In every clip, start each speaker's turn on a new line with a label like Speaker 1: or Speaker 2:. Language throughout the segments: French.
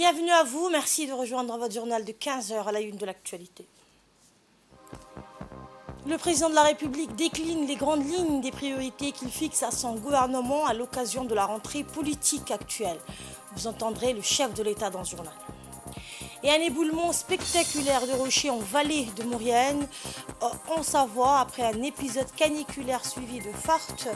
Speaker 1: Bienvenue à vous, merci de rejoindre votre journal de 15 heures à la une de l'actualité. Le président de la République décline les grandes lignes des priorités qu'il fixe à son gouvernement à l'occasion de la rentrée politique actuelle. Vous entendrez le chef de l'État dans ce journal. Et un éboulement spectaculaire de rochers en vallée de Maurienne, en Savoie, après un épisode caniculaire suivi de fortes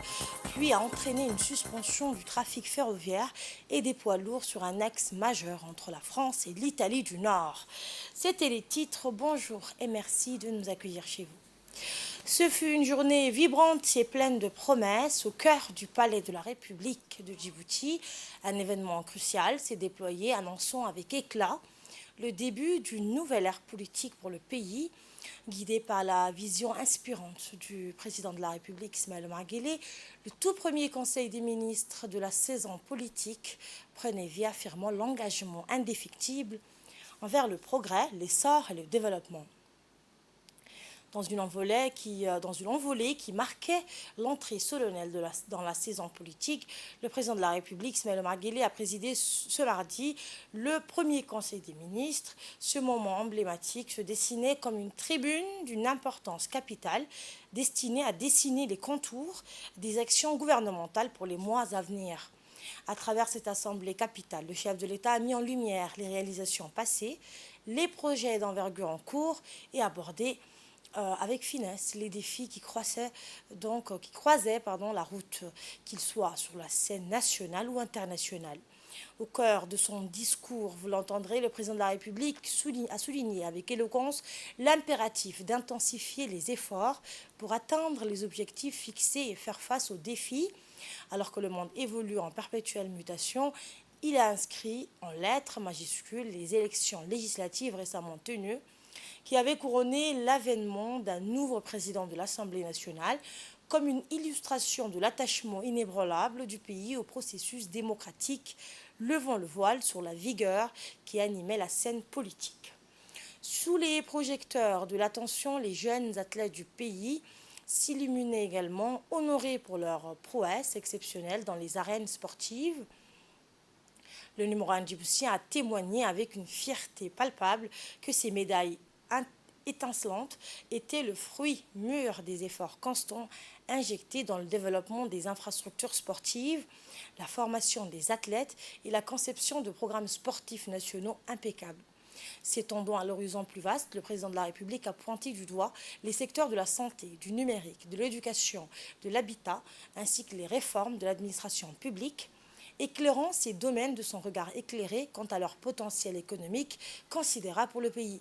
Speaker 1: pluies, a entraîné une suspension du trafic ferroviaire et des poids lourds sur un axe majeur entre la France et l'Italie du Nord. C'était les titres. Bonjour et merci de nous accueillir chez vous. Ce fut une journée vibrante et pleine de promesses au cœur du palais de la République de Djibouti. Un événement crucial s'est déployé, annonçant avec éclat le début d'une nouvelle ère politique pour le pays, guidée par la vision inspirante du président de la République, Ismaël Omar Guelleh. Le tout premier Conseil des ministres de la saison politique prenait vie, affirmant l'engagement indéfectible envers le progrès, l'essor et le développement. Dans une envolée qui marquait l'entrée solennelle dans la saison politique, le président de la République, Ismaël Omar Guelleh, a présidé ce mardi le premier Conseil des ministres. Ce moment emblématique se dessinait comme une tribune d'une importance capitale destinée à dessiner les contours des actions gouvernementales pour les mois à venir. À travers cette assemblée capitale, le chef de l'État a mis en lumière les réalisations passées, les projets d'envergure en cours et abordé avec finesse les défis qui croisaient la route, qu'ils soient sur la scène nationale ou internationale. Au cœur de son discours, vous l'entendrez, le président de la République a souligné avec éloquence l'impératif d'intensifier les efforts pour atteindre les objectifs fixés et faire face aux défis. Alors que le monde évolue en perpétuelle mutation, il a inscrit en lettres majuscules les élections législatives récemment tenues, qui avait couronné l'avènement d'un nouveau président de l'Assemblée nationale comme une illustration de l'attachement inébranlable du pays au processus démocratique, levant le voile sur la vigueur qui animait la scène politique. Sous les projecteurs de l'attention, les jeunes athlètes du pays s'illuminaient également, honorés pour leur prouesse exceptionnelle dans les arènes sportives. Le numéro 1 djiboutien a témoigné avec une fierté palpable que ces médailles étincelantes étaient le fruit mûr des efforts constants injectés dans le développement des infrastructures sportives, la formation des athlètes et la conception de programmes sportifs nationaux impeccables. S'étendant à l'horizon plus vaste, le président de la République a pointé du doigt les secteurs de la santé, du numérique, de l'éducation, de l'habitat, ainsi que les réformes de l'administration publique, éclairant ces domaines de son regard éclairé quant à leur potentiel économique considérable pour le pays.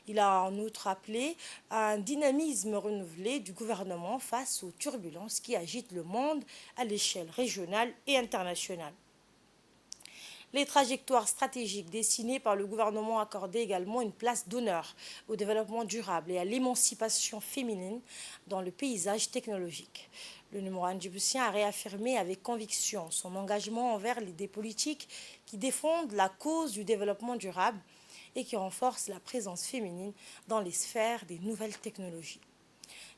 Speaker 1: Il a en outre appelé à un dynamisme renouvelé du gouvernement face aux turbulences qui agitent le monde à l'échelle régionale et internationale. Les trajectoires stratégiques dessinées par le gouvernement accordaient également une place d'honneur au développement durable et à l'émancipation féminine dans le paysage technologique. Le numéro 1 djiboutien a réaffirmé avec conviction son engagement envers des politiques qui défendent la cause du développement durable et qui renforcent la présence féminine dans les sphères des nouvelles technologies.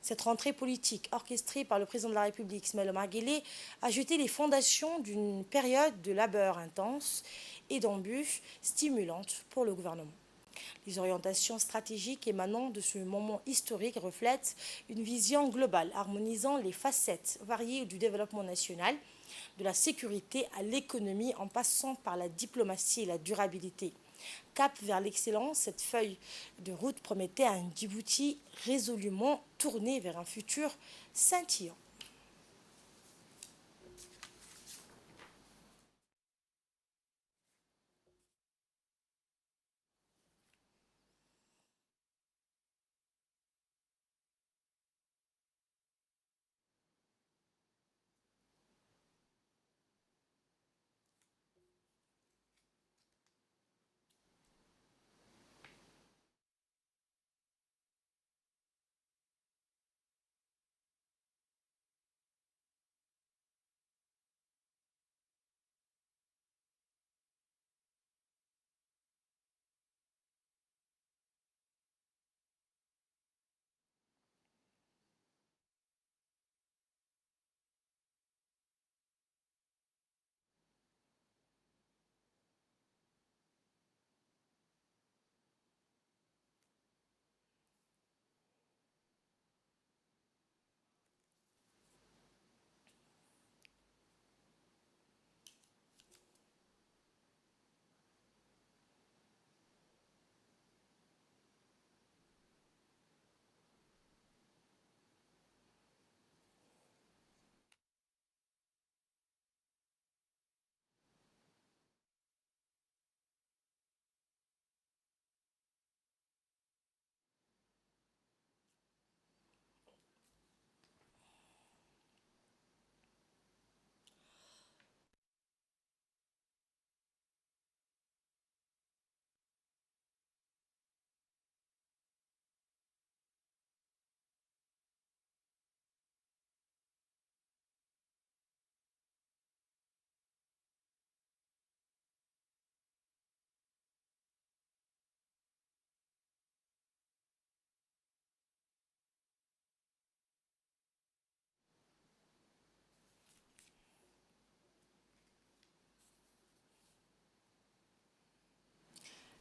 Speaker 1: Cette rentrée politique, orchestrée par le président de la République, Ismaël Omar Guelleh, a jeté les fondations d'une période de labeur intense et d'embûches stimulantes pour le gouvernement. Les orientations stratégiques émanant de ce moment historique reflètent une vision globale, harmonisant les facettes variées du développement national, de la sécurité à l'économie en passant par la diplomatie et la durabilité. Cap vers l'excellence, cette feuille de route promettait un Djibouti résolument tourné vers un futur scintillant.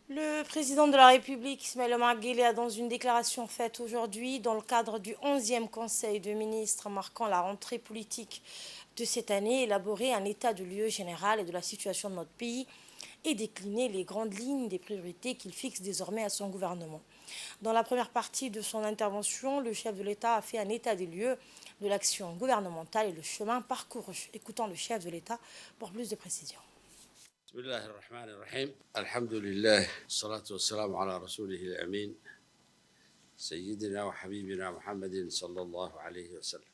Speaker 1: Le président de la République, Ismaël Omar Guelleh, a dans une déclaration faite aujourd'hui dans le cadre du 11e Conseil de ministres marquant la rentrée politique de cette année, élaboré un état de lieu général et de la situation de notre pays et décliné les grandes lignes des priorités qu'il fixe désormais à son gouvernement. Dans la première partie de son intervention, le chef de l'État a fait un état des lieux de l'action gouvernementale et le chemin parcouru. Écoutons le chef de l'État pour plus de précisions.
Speaker 2: بسم الله الرحمن الرحيم الحمد لله والصلاة والسلام على رسوله الأمين سيدنا وحبيبنا محمد صلى الله عليه وسلم.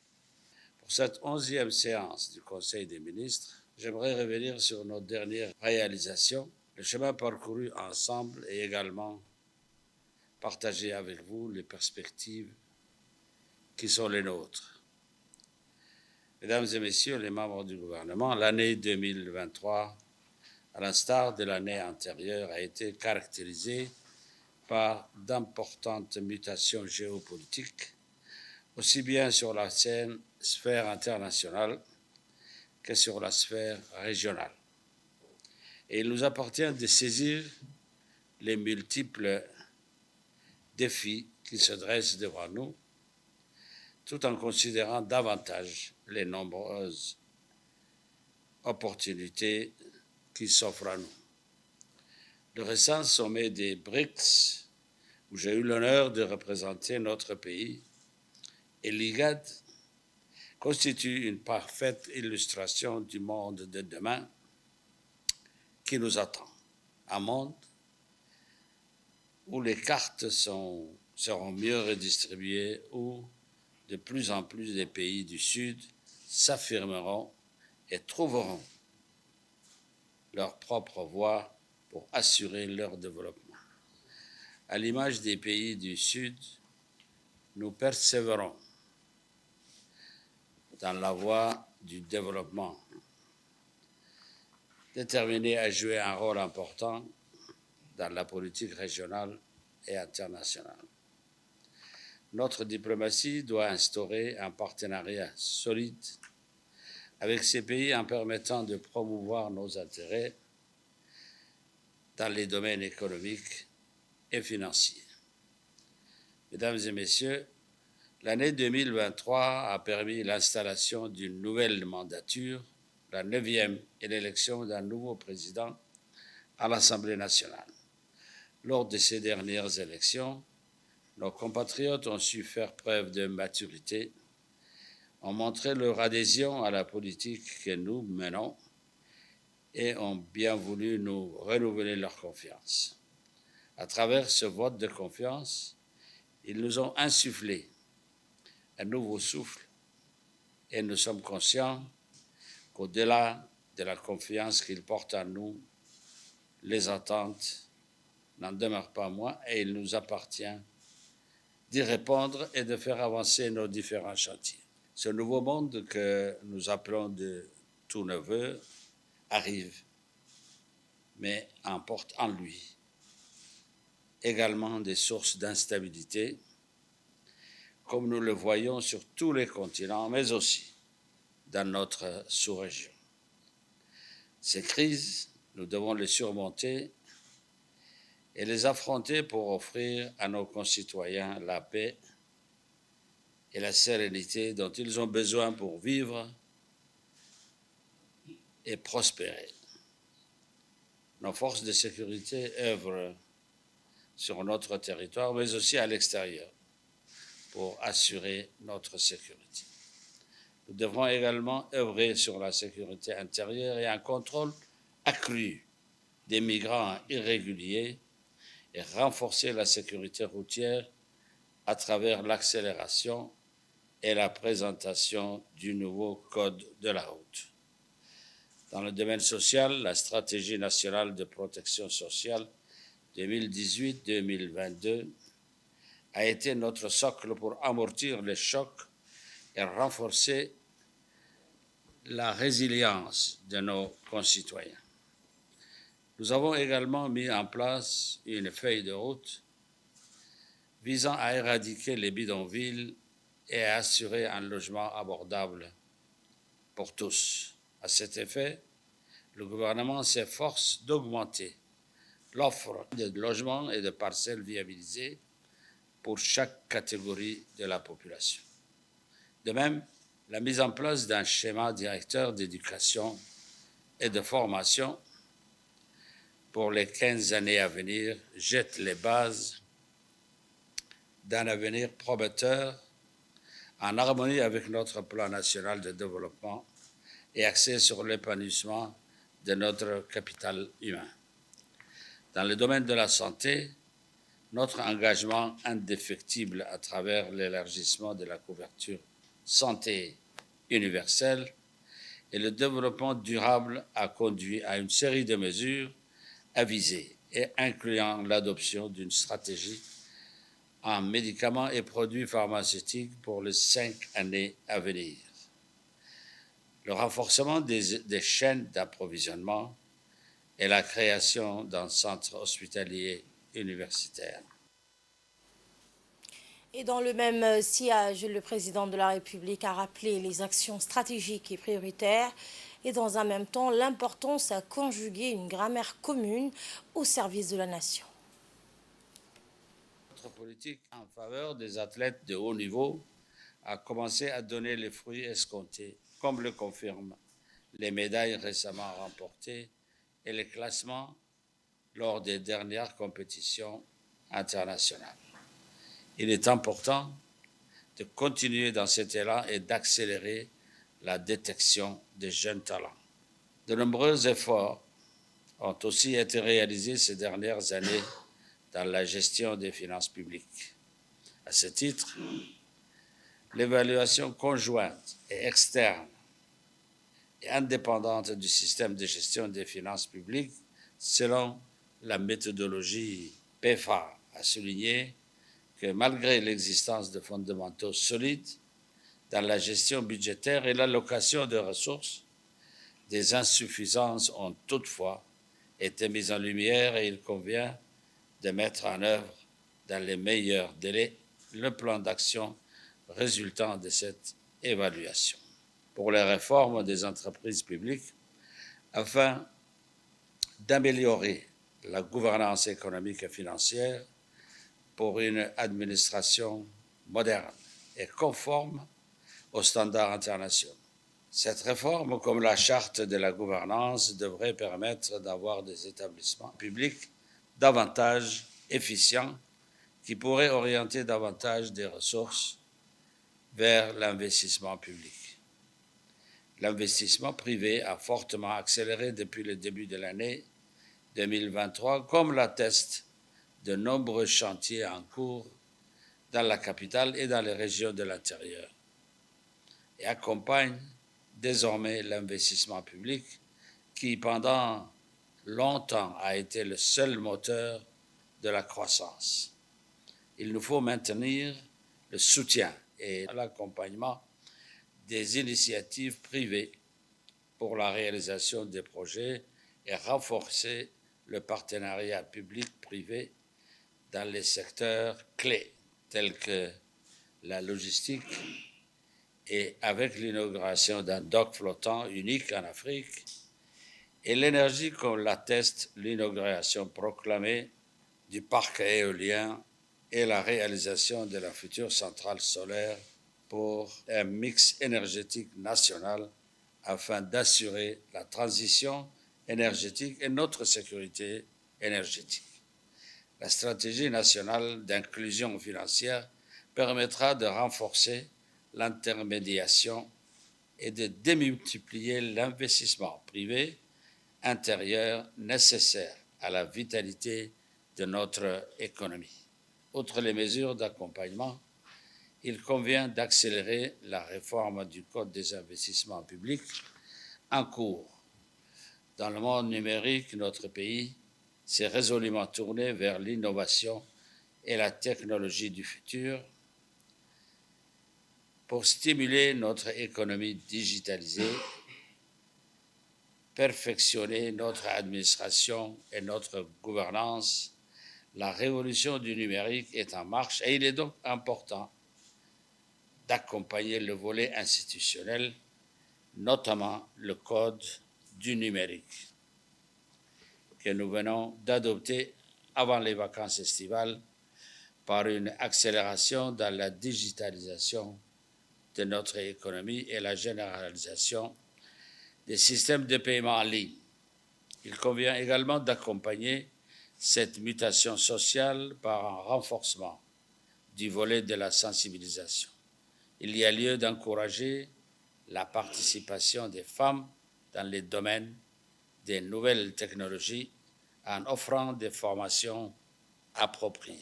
Speaker 2: Pour cette 11e séance du Conseil des ministres, j'aimerais revenir sur nos dernières réalisations, le chemin parcouru ensemble et également partager avec vous les perspectives qui sont les nôtres. Mesdames et messieurs les membres du gouvernement, l'année 2023, à l'instar de l'année antérieure, a été caractérisée par d'importantes mutations géopolitiques, aussi bien sur la sphère internationale que sur la sphère régionale. Et il nous appartient de saisir les multiples défis qui se dressent devant nous, tout en considérant davantage les nombreuses opportunités qui s'offrent à nous. Le récent sommet des BRICS, où j'ai eu l'honneur de représenter notre pays, et l'IGAD, constitue une parfaite illustration du monde de demain qui nous attend. Un monde où les cartes seront mieux redistribuées, où de plus en plus des pays du Sud s'affirmeront et trouveront leur propre voie pour assurer leur développement. À l'image des pays du Sud, nous persévérons dans la voie du développement, déterminés à jouer un rôle important dans la politique régionale et internationale. Notre diplomatie doit instaurer un partenariat solide avec ces pays en permettant de promouvoir nos intérêts dans les domaines économiques et financiers. Mesdames et messieurs, l'année 2023 a permis l'installation d'une nouvelle mandature, la 9e, et l'élection d'un nouveau président à l'Assemblée nationale. Lors de ces dernières élections, nos compatriotes ont su faire preuve de maturité, ont montré leur adhésion à la politique que nous menons et ont bien voulu nous renouveler leur confiance. À travers ce vote de confiance, ils nous ont insufflé un nouveau souffle et nous sommes conscients qu'au-delà de la confiance qu'ils portent en nous, les attentes n'en demeurent pas moins et il nous appartient d'y répondre et de faire avancer nos différents chantiers. Ce nouveau monde que nous appelons de tous nos voeux arrive, mais emporte en lui également des sources d'instabilité, comme nous le voyons sur tous les continents, mais aussi dans notre sous-région. Ces crises, nous devons les surmonter et les affronter pour offrir à nos concitoyens la paix et la sérénité dont ils ont besoin pour vivre et prospérer. Nos forces de sécurité œuvrent sur notre territoire, mais aussi à l'extérieur, pour assurer notre sécurité. Nous devrons également œuvrer sur la sécurité intérieure et un contrôle accru des migrants irréguliers et renforcer la sécurité routière à travers l'accélération et la présentation du nouveau code de la route. Dans le domaine social, la stratégie nationale de protection sociale 2018-2022 a été notre socle pour amortir les chocs et renforcer la résilience de nos concitoyens. Nous avons également mis en place une feuille de route visant à éradiquer les bidonvilles et à assurer un logement abordable pour tous. À cet effet, le gouvernement s'efforce d'augmenter l'offre de logements et de parcelles viabilisées pour chaque catégorie de la population. De même, la mise en place d'un schéma directeur d'éducation et de formation pour les 15 années à venir jette les bases d'un avenir prometteur en harmonie avec notre plan national de développement et axé sur l'épanouissement de notre capital humain. Dans le domaine de la santé, notre engagement indéfectible à travers l'élargissement de la couverture santé universelle et le développement durable a conduit à une série de mesures avisées et incluant l'adoption d'une stratégie en médicaments et produits pharmaceutiques pour les 5 années à venir. Le renforcement des chaînes d'approvisionnement et la création d'un centre hospitalier universitaire.
Speaker 1: Et dans le même sillage, le président de la République a rappelé les actions stratégiques et prioritaires et dans un même temps l'importance à conjuguer une grammaire commune au service de la nation.
Speaker 2: Notre politique en faveur des athlètes de haut niveau a commencé à donner les fruits escomptés, comme le confirment les médailles récemment remportées et les classements lors des dernières compétitions internationales. Il est important de continuer dans cet élan et d'accélérer la détection des jeunes talents. De nombreux efforts ont aussi été réalisés ces dernières années dans la gestion des finances publiques. À ce titre, l'évaluation conjointe et externe et indépendante du système de gestion des finances publiques, selon la méthodologie PEFA, a souligné que malgré l'existence de fondamentaux solides dans la gestion budgétaire et l'allocation de ressources, des insuffisances ont toutefois été mises en lumière et il convient de mettre en œuvre dans les meilleurs délais le plan d'action résultant de cette évaluation pour les réformes des entreprises publiques afin d'améliorer la gouvernance économique et financière pour une administration moderne et conforme aux standards internationaux. Cette réforme, comme la charte de la gouvernance, devrait permettre d'avoir des établissements publics davantage efficients qui pourraient orienter davantage des ressources vers l'investissement public. L'investissement privé a fortement accéléré depuis le début de l'année 2023, comme l'attestent de nombreux chantiers en cours dans la capitale et dans les régions de l'intérieur, et accompagne désormais l'investissement public qui, pendant longtemps, a été le seul moteur de la croissance. Il nous faut maintenir le soutien et l'accompagnement des initiatives privées pour la réalisation des projets et renforcer le partenariat public-privé dans les secteurs clés tels que la logistique et avec l'inauguration d'un dock flottant unique en Afrique et l'énergie comme l'atteste l'inauguration proclamée du parc éolien et la réalisation de la future centrale solaire pour un mix énergétique national afin d'assurer la transition énergétique et notre sécurité énergétique. La stratégie nationale d'inclusion financière permettra de renforcer l'intermédiation et de démultiplier l'investissement privé intérieur nécessaire à la vitalité de notre économie. Outre les mesures d'accompagnement, il convient d'accélérer la réforme du Code des investissements publics en cours. Dans le monde numérique, notre pays s'est résolument tourné vers l'innovation et la technologie du futur pour stimuler notre économie digitalisée, perfectionner notre administration et notre gouvernance. La révolution du numérique est en marche et il est donc important d'accompagner le volet institutionnel, notamment le Code du numérique, que nous venons d'adopter avant les vacances estivales par une accélération dans la digitalisation de notre économie et la généralisation des systèmes de paiement en ligne. Il convient également d'accompagner cette mutation sociale par un renforcement du volet de la sensibilisation. Il y a lieu d'encourager la participation des femmes dans les domaines des nouvelles technologies en offrant des formations appropriées.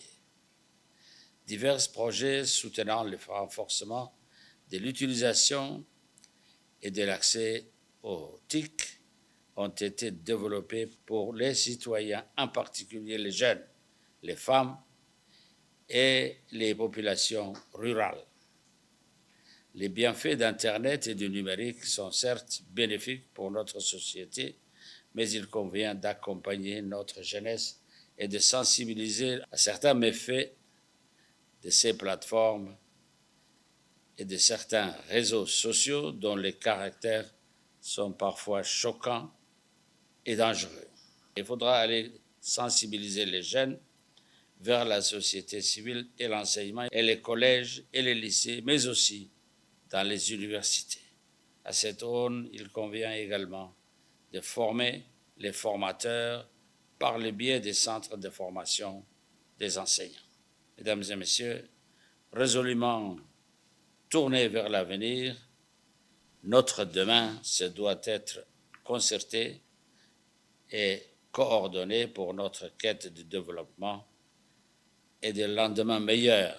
Speaker 2: Divers projets soutenant le renforcement de l'utilisation et de l'accès aux TIC ont été développés pour les citoyens, en particulier les jeunes, les femmes et les populations rurales. Les bienfaits d'Internet et du numérique sont certes bénéfiques pour notre société, mais il convient d'accompagner notre jeunesse et de sensibiliser à certains méfaits de ces plateformes et de certains réseaux sociaux dont les caractères sont parfois choquants et dangereux. Il faudra aller sensibiliser les jeunes vers la société civile et l'enseignement et les collèges et les lycées, mais aussi dans les universités. À cette aune, il convient également de former les formateurs par le biais des centres de formation des enseignants. Mesdames et messieurs, résolument tournés vers l'avenir, notre demain se doit être concerté et coordonné pour notre quête de développement et de lendemain meilleur.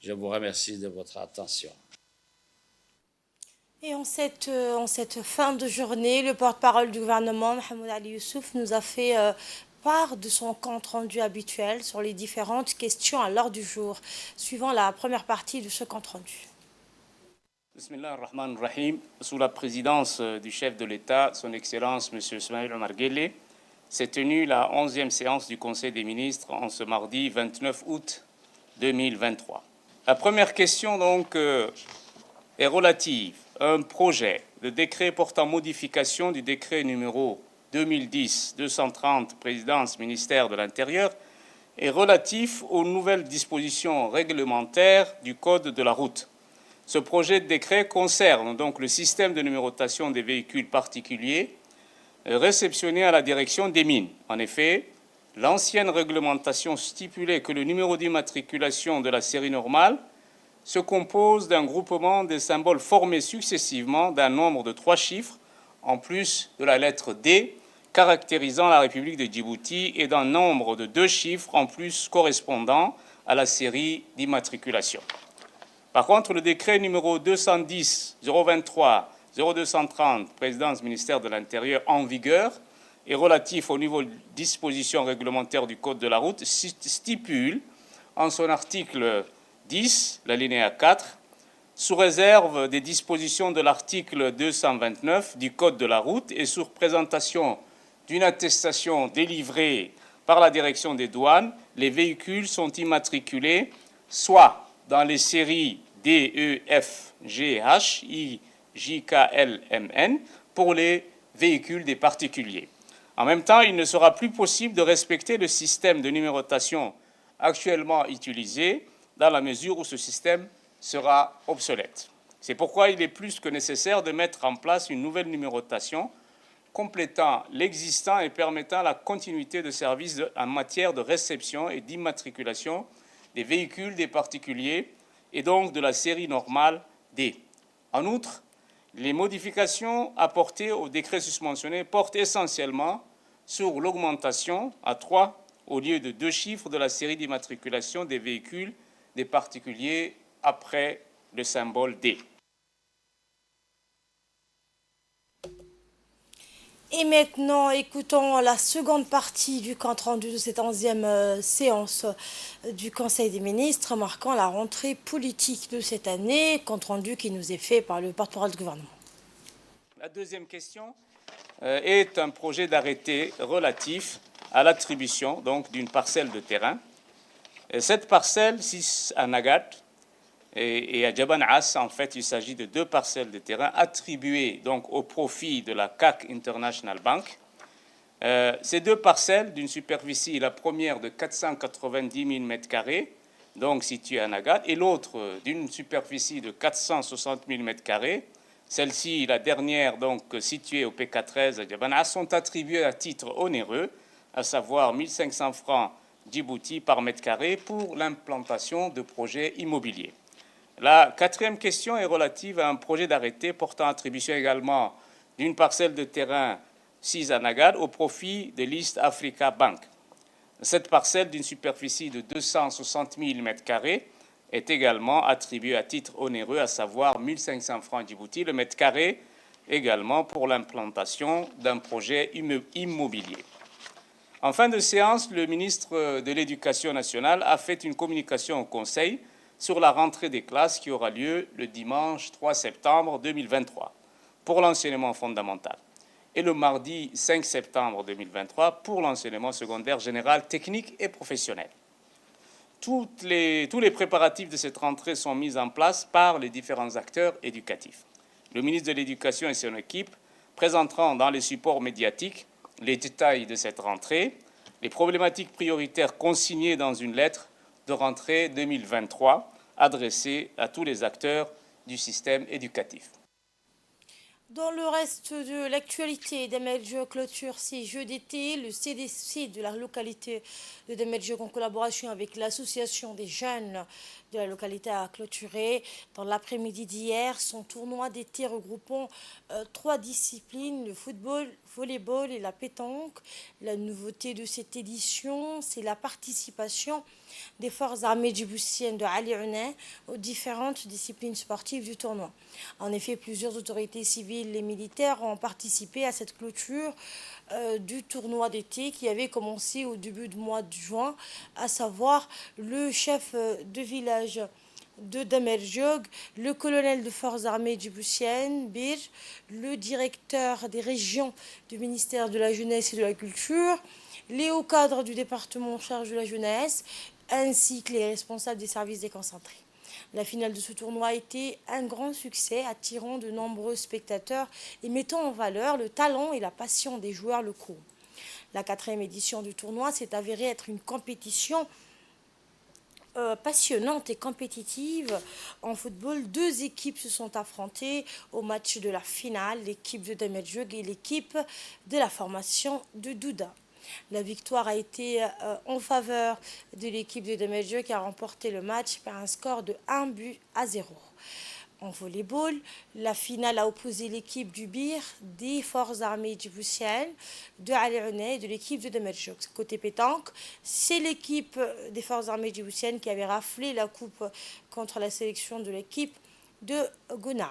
Speaker 2: Je vous remercie de votre attention.
Speaker 1: Et en cette fin de journée, le porte-parole du gouvernement, Mohamed Ali Youssouf, nous a fait part de son compte rendu habituel sur les différentes questions à l'ordre du jour, suivant la première partie de ce compte rendu.
Speaker 3: Bismillah ar-Rahman ar-Rahim. Sous la présidence du chef de l'État, son Excellence M. Ismaïl Omar Guelleh, s'est tenue la 11e séance du Conseil des ministres en ce mardi 29 août 2023. La première question donc est relative à un projet de décret portant modification du décret numéro 2010-230, présidence ministère de l'Intérieur, et relatif aux nouvelles dispositions réglementaires du Code de la route. Ce projet de décret concerne donc le système de numérotation des véhicules particuliers réceptionnés à la direction des mines. En effet, l'ancienne réglementation stipulait que le numéro d'immatriculation de la série normale se compose d'un groupement des symboles formés successivement d'un nombre de 3 chiffres, en plus de la lettre D, caractérisant la République de Djibouti, et d'un nombre de 2 chiffres en plus correspondant à la série d'immatriculation. Par contre, le décret numéro 210-023-0230, présidence ministère de l'Intérieur en vigueur et relatif au niveau de dispositions réglementaires du Code de la route, stipule en son article 10, l'alinéa 4, sous réserve des dispositions de l'article 229 du Code de la route et sur présentation d'une attestation délivrée par la direction des douanes, les véhicules sont immatriculés soit dans les séries D, E, F, G, H, I, J, K, L, M, N pour les véhicules des particuliers. En même temps, il ne sera plus possible de respecter le système de numérotation actuellement utilisé dans la mesure où ce système sera obsolète. C'est pourquoi il est plus que nécessaire de mettre en place une nouvelle numérotation complétant l'existant et permettant la continuité de services en matière de réception et d'immatriculation des véhicules des particuliers et donc de la série normale D. En outre, les modifications apportées au décret susmentionné portent essentiellement sur l'augmentation à 3 au lieu de 2 chiffres de la série d'immatriculation des véhicules des particuliers après le symbole D.
Speaker 1: Et maintenant, écoutons la seconde partie du compte rendu de cette 11e séance du Conseil des ministres, marquant la rentrée politique de cette année, compte rendu qui nous est fait par le porte-parole du gouvernement.
Speaker 3: La deuxième question est un projet d'arrêté relatif à l'attribution d'une parcelle de terrain. Cette parcelle, 6 à Nagat et à Djaban As, en fait, il s'agit de 2 parcelles de terrain attribuées donc au profit de la CAC International Bank Ces deux parcelles d'une superficie, la première de 490 000 m², donc située à Nagad, et l'autre d'une superficie de 460 000 m², celle-ci, la dernière, donc située au PK13 à Djabana, sont attribuées à titre onéreux, à savoir 1 500 francs Djibouti par mètre carré pour l'implantation de projets immobiliers. La quatrième question est relative à un projet d'arrêté portant attribution également d'une parcelle de terrain 6 à Nagad au profit de l'East Africa Bank. Cette parcelle d'une superficie de 260 000 m² est également attribuée à titre onéreux, à savoir 1 500 francs Djibouti le mètre carré, également pour l'implantation d'un projet immobilier. En fin de séance, le ministre de l'Éducation nationale a fait une communication au Conseil sur la rentrée des classes qui aura lieu le dimanche 3 septembre 2023 pour l'enseignement fondamental et le mardi 5 septembre 2023 pour l'enseignement secondaire général, technique et professionnel. Tous les préparatifs de cette rentrée sont mis en place par les différents acteurs éducatifs. Le ministre de l'Éducation et son équipe présenteront dans les supports médiatiques les détails de cette rentrée, les problématiques prioritaires consignées dans une lettre de rentrée 2023 adressée à tous les acteurs du système éducatif.
Speaker 1: Dans le reste de l'actualité, Dameljog clôture ses Jeux d'été. Le CDC de la localité de Dameljog, en collaboration avec l'association des jeunes de la localité, a clôturé dans l'après-midi d'hier son tournoi d'été regroupant 3 disciplines, le football, volleyball et la pétanque. La nouveauté de cette édition, c'est la participation des forces armées djiboutiennes de Ali Ounais aux différentes disciplines sportives du tournoi. En effet, plusieurs autorités civiles et militaires ont participé à cette clôture du tournoi d'été qui avait commencé au début du mois de juin, à savoir le chef de village de Dameljog, le colonel de forces armées djiboutiennes, Bir, le directeur des régions du ministère de la Jeunesse et de la Culture, les hauts cadres du département en charge de la jeunesse, ainsi que les responsables des services déconcentrés. La finale de ce tournoi a été un grand succès, attirant de nombreux spectateurs et mettant en valeur le talent et la passion des joueurs locaux. La 4e édition du tournoi s'est avérée être une compétition passionnante et compétitive. En football, 2 équipes se sont affrontées au match de la finale, l'équipe de Dameljog et l'équipe de la formation de Douda. La victoire a été en faveur de l'équipe de Dameljog qui a remporté le match par un score de 1-0. En volleyball, la finale a opposé l'équipe du Bir des forces armées djiboutiennes de Ali Ounais et de l'équipe de Dameljog. Côté pétanque, c'est l'équipe des forces armées djiboutiennes qui avait raflé la coupe contre la sélection de l'équipe de Gouna.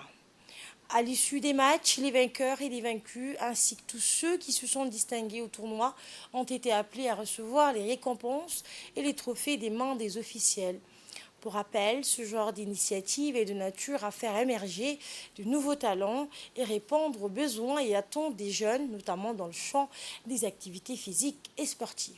Speaker 1: À l'issue des matchs, les vainqueurs et les vaincus, ainsi que tous ceux qui se sont distingués au tournoi, ont été appelés à recevoir les récompenses et les trophées des mains des officiels. Pour rappel, ce genre d'initiative est de nature à faire émerger de nouveaux talents et répondre aux besoins et attentes des jeunes, notamment dans le champ des activités physiques et sportives.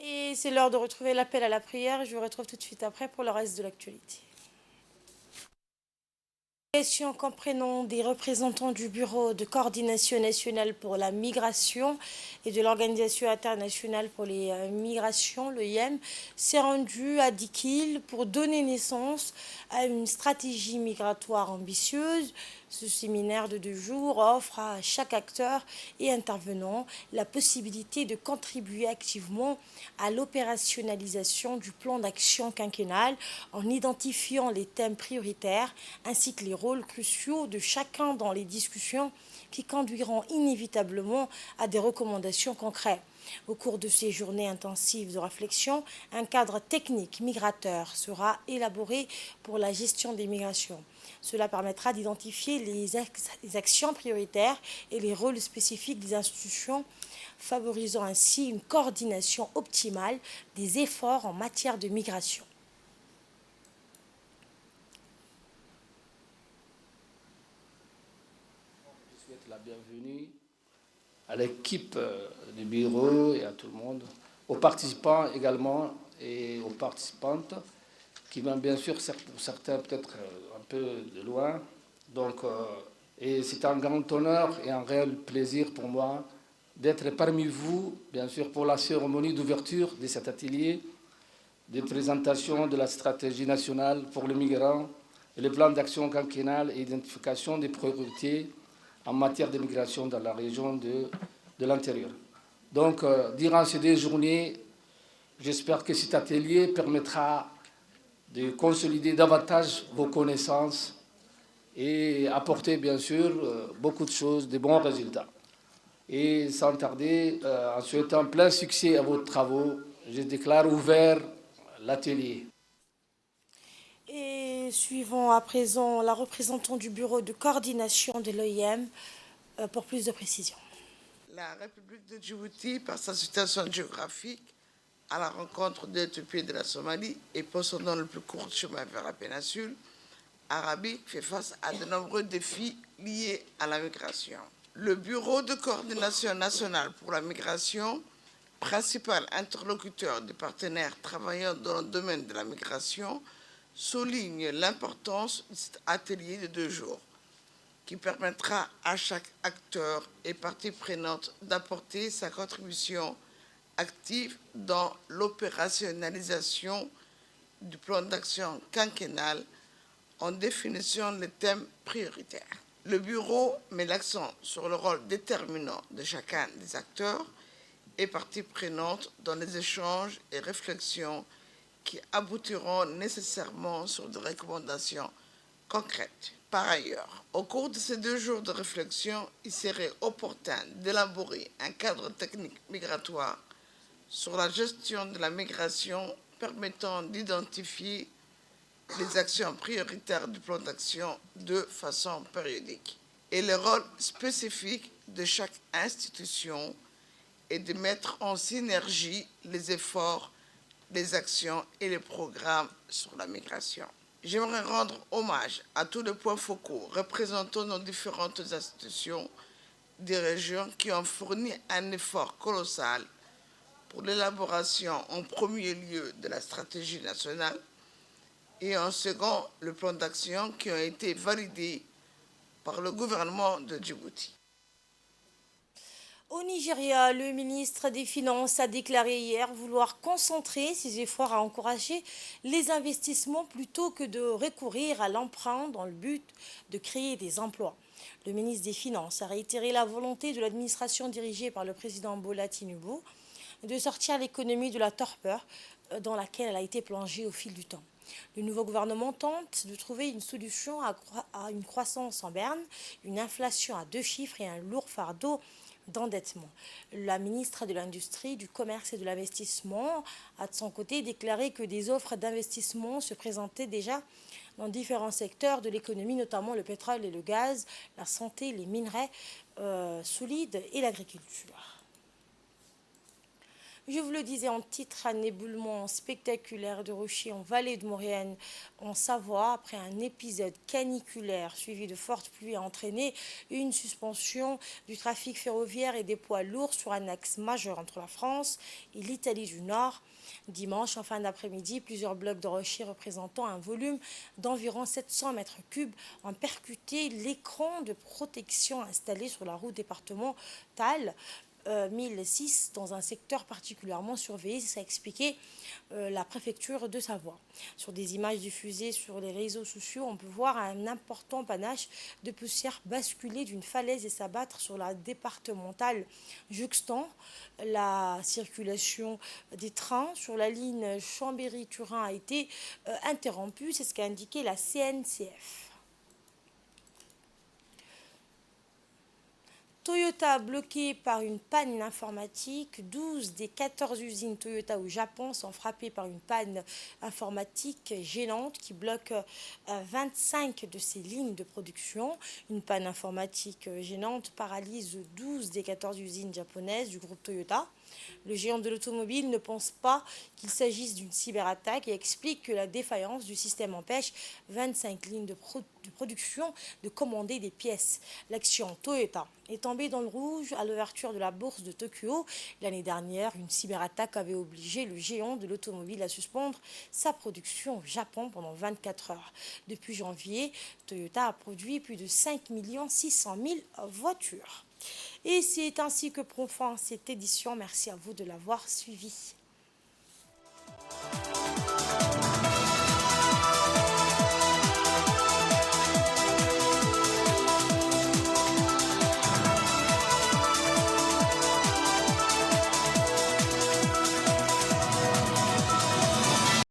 Speaker 1: Et c'est l'heure de retrouver l'appel à la prière. Je vous retrouve tout de suite après pour le reste de l'actualité. Question comprenant des représentants du Bureau de coordination nationale pour la migration et de l'Organisation internationale pour les migrations, l'OIM, s'est rendu à Dikil pour donner naissance à une stratégie migratoire ambitieuse. Ce séminaire de 2 jours offre à chaque acteur et intervenant la possibilité de contribuer activement à l'opérationnalisation du plan d'action quinquennal en identifiant les thèmes prioritaires ainsi que les rôles cruciaux de chacun dans les discussions qui conduiront inévitablement à des recommandations concrètes. Au cours de ces journées intensives de réflexion, un cadre technique migrateur sera élaboré pour la gestion des migrations. Cela permettra d'identifier les actions prioritaires et les rôles spécifiques des institutions, favorisant ainsi une coordination optimale des efforts en matière de migration.
Speaker 4: Je souhaite la bienvenue à l'équipe du bureau et à tout le monde, aux participants également et aux participantes qui viennent bien sûr, pour certains peut-être un peu de loin. Donc, et c'est un grand honneur et un réel plaisir pour moi d'être parmi vous, bien sûr, pour la cérémonie d'ouverture de cet atelier de présentation de la stratégie nationale pour les migrants et le plan d'action quinquennal et identification des priorités en matière de migration dans la région de l'intérieur. Donc, durant ces 2 journées, j'espère que cet atelier permettra de consolider davantage vos connaissances et apporter, bien sûr, beaucoup de choses, de bons résultats. Et sans tarder, en souhaitant plein succès à vos travaux, je déclare ouvert l'atelier.
Speaker 1: Et suivons à présent la représentante du bureau de coordination de l'OIM pour plus de précisions.
Speaker 5: La République de Djibouti, par sa situation géographique, à la rencontre de l'Éthiopie et de la Somalie et possédant le plus court chemin vers la péninsule arabique, fait face à de nombreux défis liés à la migration. Le Bureau de coordination nationale pour la migration, principal interlocuteur des partenaires travaillant dans le domaine de la migration, souligne l'importance de cet atelier de 2 jours qui permettra à chaque acteur et partie prenante d'apporter sa contribution active dans l'opérationnalisation du plan d'action quinquennal en définissant les thèmes prioritaires. Le Bureau met l'accent sur le rôle déterminant de chacun des acteurs et parties prenantes dans les échanges et réflexions qui aboutiront nécessairement sur des recommandations concrètes. Par ailleurs, au cours de ces 2 jours de réflexion, il serait opportun d'élaborer un cadre technique migratoire sur la gestion de la migration permettant d'identifier les actions prioritaires du plan d'action de façon périodique et le rôle spécifique de chaque institution et de mettre en synergie les efforts, les actions et les programmes sur la migration. J'aimerais rendre hommage à tous les points focaux représentant nos différentes institutions des régions qui ont fourni un effort colossal pour l'élaboration en premier lieu de la stratégie nationale et en second le plan d'action qui ont été validés par le gouvernement de Djibouti.
Speaker 1: Au Nigeria, le ministre des Finances a déclaré hier vouloir concentrer ses efforts à encourager les investissements plutôt que de recourir à l'emprunt dans le but de créer des emplois. Le ministre des Finances a réitéré la volonté de l'administration dirigée par le président Bola Tinubu de sortir l'économie de la torpeur dans laquelle elle a été plongée au fil du temps. Le nouveau gouvernement tente de trouver une solution à une croissance en berne, une inflation à 2 chiffres et un lourd fardeau d'endettement. La ministre de l'Industrie, du Commerce et de l'Investissement a de son côté déclaré que des offres d'investissement se présentaient déjà dans différents secteurs de l'économie, notamment le pétrole et le gaz, la santé, les minerais solides et l'agriculture. Je vous le disais en titre, un éboulement spectaculaire de rochers en vallée de Maurienne, en Savoie, après un épisode caniculaire suivi de fortes pluies, a entraîné une suspension du trafic ferroviaire et des poids lourds sur un axe majeur entre la France et l'Italie du Nord. Dimanche, en fin d'après-midi, plusieurs blocs de rochers représentant un volume d'environ 700 mètres cubes ont percuté l'écran de protection installé sur la route départementale 1006 dans un secteur particulièrement surveillé, ça a expliqué la préfecture de Savoie. Sur des images diffusées sur les réseaux sociaux, on peut voir un important panache de poussière basculer d'une falaise et s'abattre sur la départementale, juxtant la circulation des trains sur la ligne Chambéry-Turin a été interrompue, c'est ce qu'a indiqué la CNCF. Toyota bloqué par une panne informatique. 12 des 14 usines Toyota au Japon sont frappées par une panne informatique gênante qui bloque 25 de ces lignes de production. Une panne informatique gênante paralyse 12 des 14 usines japonaises du groupe Toyota. Le géant de l'automobile ne pense pas qu'il s'agisse d'une cyberattaque et explique que la défaillance du système empêche 25 lignes de production de commander des pièces. L'action Toyota est tombée dans le rouge à l'ouverture de la bourse de Tokyo. L'année dernière, une cyberattaque avait obligé le géant de l'automobile à suspendre sa production au Japon pendant 24 heures. Depuis janvier, Toyota a produit plus de 5 600 000 voitures. Et c'est ainsi que prend fin cette édition. Merci à vous de l'avoir suivi.